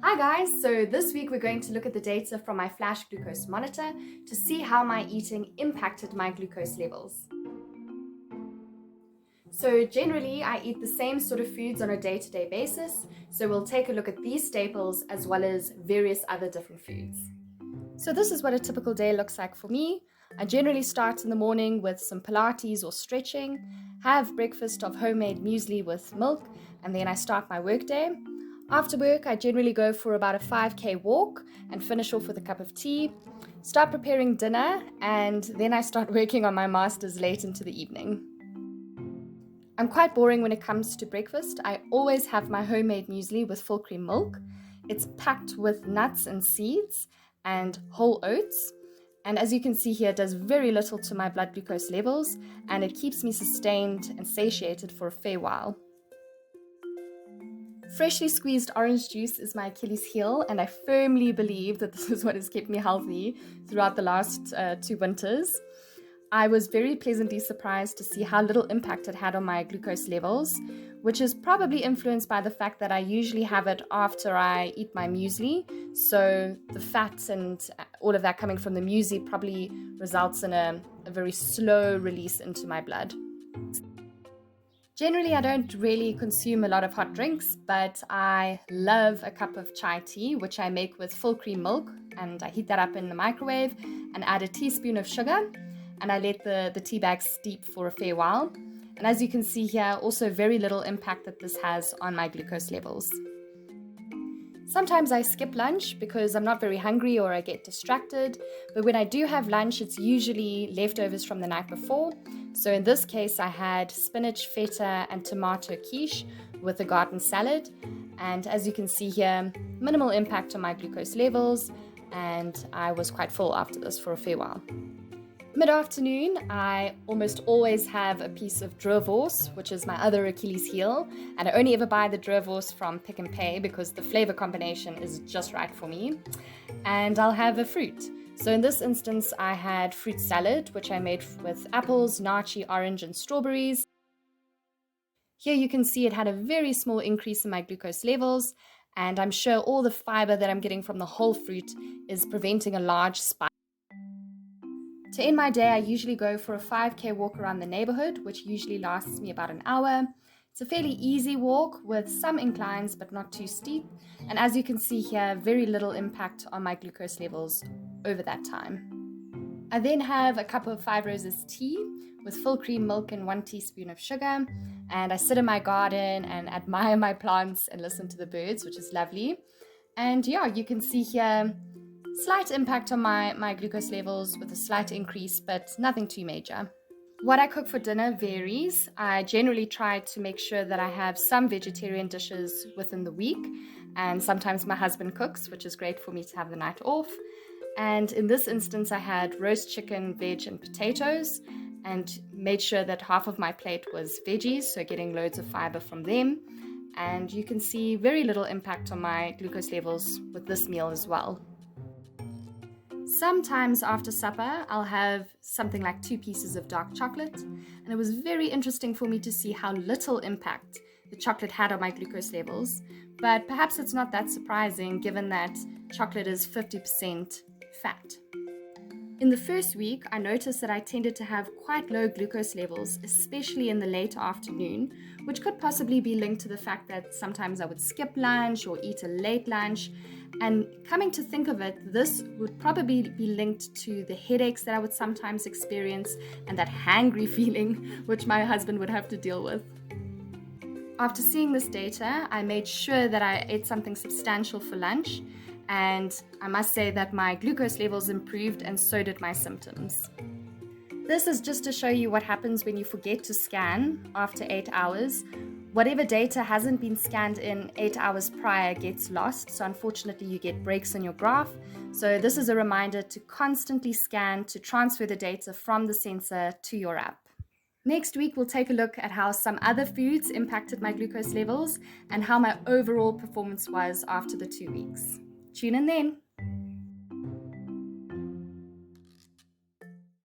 Hi guys, so this week we're going to look at the data from my flash glucose monitor to see how my eating impacted my glucose levels. So generally I eat the same sort of foods on a day-to-day basis, so we'll take a look at these staples as well as various other different foods. So this is what a typical day looks like for me. I generally start in the morning with some Pilates or stretching, have breakfast of homemade muesli with milk, and then I start my workday. After work, I generally go for about a 5k walk and finish off with a cup of tea, start preparing dinner, and then I start working on my masters late into the evening. I'm quite boring when it comes to breakfast. I always have my homemade muesli with full cream milk. It's packed with nuts and seeds and whole oats. And as you can see here, it does very little to my blood glucose levels, and it keeps me sustained and satiated for a fair while. Freshly squeezed orange juice is my Achilles heel, and I firmly believe that this is what has kept me healthy throughout the last 2 winters. I was very pleasantly surprised to see how little impact it had on my glucose levels, which is probably influenced by the fact that I usually have it after I eat my muesli. So the fat and all of that coming from the muesli probably results in a very slow release into my blood. Generally, I don't really consume a lot of hot drinks, but I love a cup of chai tea, which I make with full cream milk, and I heat that up in the microwave and add a teaspoon of sugar, and I let the tea bag steep for a fair while. And as you can see here, also very little impact that this has on my glucose levels. Sometimes I skip lunch because I'm not very hungry or I get distracted, but when I do have lunch, it's usually leftovers from the night before. So in this case, I had spinach, feta, and tomato quiche with a garden salad. And as you can see here, minimal impact on my glucose levels, and I was quite full after this for a fair while. Mid-afternoon, I almost always have a piece of Drawvors, which is my other Achilles heel, and I only ever buy the Drawvors from Pick n Pay because the flavor combination is just right for me. And I'll have a fruit. So in this instance, I had fruit salad, which I made with apples, naartjie, orange, and strawberries. Here you can see it had a very small increase in my glucose levels, and I'm sure all the fiber that I'm getting from the whole fruit is preventing a large spike. To end my day, I usually go for a 5k walk around the neighborhood, which usually lasts me about an hour. It's a fairly easy walk with some inclines, but not too steep. And as you can see here, very little impact on my glucose levels over that time. I then have a cup of 5 Roses tea with full cream milk and 1 teaspoon of sugar. And I sit in my garden and admire my plants and listen to the birds, which is lovely. And yeah, you can see here, slight impact on my glucose levels with a slight increase, but nothing too major. What I cook for dinner varies. I generally try to make sure that I have some vegetarian dishes within the week, and sometimes my husband cooks, which is great for me to have the night off. And in this instance, I had roast chicken, veg, and potatoes, and made sure that half of my plate was veggies, so getting loads of fiber from them. And you can see very little impact on my glucose levels with this meal as well. Sometimes after supper, I'll have something like 2 pieces of dark chocolate, and it was very interesting for me to see how little impact the chocolate had on my glucose levels, but perhaps it's not that surprising given that chocolate is 50% fat. In the first week, I noticed that I tended to have quite low glucose levels, especially in the late afternoon, which could possibly be linked to the fact that sometimes I would skip lunch or eat a late lunch. And coming to think of it, this would probably be linked to the headaches that I would sometimes experience and that hangry feeling which my husband would have to deal with. After seeing this data, I made sure that I ate something substantial for lunch, and I must say that my glucose levels improved and so did my symptoms. This is just to show you what happens when you forget to scan after 8 hours. Whatever data hasn't been scanned in 8 hours prior gets lost, so unfortunately you get breaks in your graph. So this is a reminder to constantly scan to transfer the data from the sensor to your app. Next week, we'll take a look at how some other foods impacted my glucose levels and how my overall performance was after the 2 weeks. Tune in then.